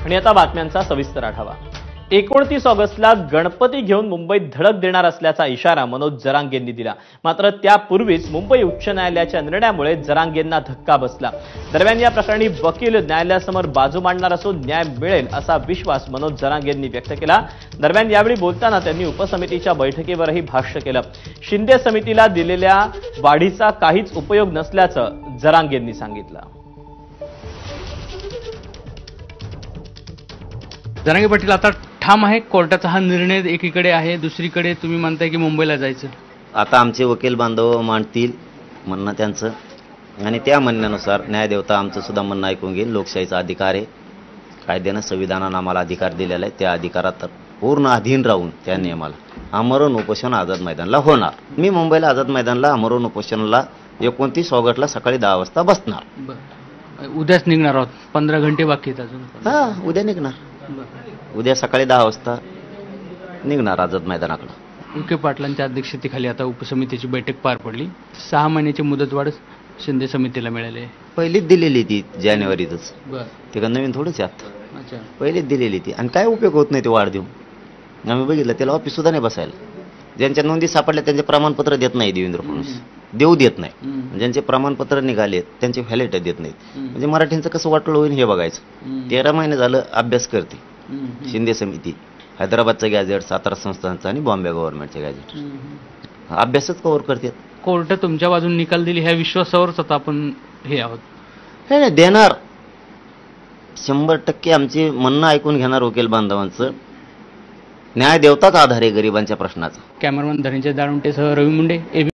आणि आता बातम्यांचा सविस्तर आढावा। 29 ऑगस्टला गणपती घेऊन मुंबईत धडक देणार असल्याचा इशारा मनोज जरांगेंनी दिला। मात्र त्यापूर्वीच मुंबई उच्च न्यायालयाच्या निर्णयामुळे जरांगेंना धक्का बसला। दरम्यान या प्रकरणी वकील न्यायालयासमोर बाजू मांडणार असून न्याय मिळेल असा विश्वास मनोज जरांगेंनी व्यक्त केला। दरम्यान यावेळी बोलताना त्यांनी उपसमितीच्या बैठकीवरही भाष्य केलं। शिंदे समितीला दिलेल्या वाढीचा काहीच उपयोग नसल्याचं जरांगेंनी सांगितलं। जरांगे पाटील आता ठाम आहे, कोर्टाचा हा निर्णय एकीकडे आहे, दुसरीकडे तुम्ही म्हणताय की मुंबईला जायचं। आता आमचे वकील बांधव मांडतील म्हणणं त्यांचं, आणि त्या म्हणण्यानुसार न्यायदेवता आमचं सुद्धा म्हणणं ऐकून घेईल। लोकशाहीचा अधिकार आहे, कायद्यानं संविधानानं आम्हाला अधिकार दिलेला आहे, त्या अधिकारात पूर्ण अधीन राहून त्या नियमाला आमरण उपोषण आझाद मैदानला होणार। मी मुंबईला आझाद मैदानला आमरण उपोषणाला 29 ऑगस्टला सकाळी 10 वाजता बसणार। उद्याच निघणार आहोत, 15 घंटे बाकी आहेत अजून। हा, उद्या निघणार, उद्या सकाळी 10 वाजता निघणार आझाद मैदानाकडे। विखे पाटलांच्या अध्यक्षतेखाली आता उपसमितीची बैठक पार पडली। 6 महिन्याची मुदतवाढ शिंदे समितीला मिळाली आहे। पहिलीच दिलेली ती जानेवारीतच, ते का नवीन थोडंच आहे, अच्छा, पहिलीच दिलेली ती। आणि काय उपयोग होत नाही ते वाढ देऊन। आम्ही बघितलं, त्याला ऑफिस सुद्धा नाही बसायला। ज्यांच्या नोंदी सापडल्या त्यांचे प्रमाणपत्र देत नाही देवेंद्र फडणवीस, देऊ देत नाही। ज्यांचे प्रमाणपत्र निघालेत त्यांचे व्हॅलिड देत नाहीत। म्हणजे मराठींचं कसं वाटोळ होईल हे बघायचं। 13 महिने झालं अभ्यास करते शिंदे समिती, हैदराबादचं गॅझेट, सातारा संस्थानचं आणि बॉम्बे गव्हर्नमेंटचं गॅझेट, अभ्यासच कव्हर करतात। कोर्ट तुमच्या बाजून निकाल दिली ह्या विश्वासावरच आता आपण हे आहोत। हे नाही देणार, 100% आमचे म्हणणं ऐकून घेणार वकील बांधवांचं। न्याय देवताच आधार आहे गरिबांच्या प्रश्नाचा। कॅमेरामन धनंजय दाळुंटेसह रवी मुंडे,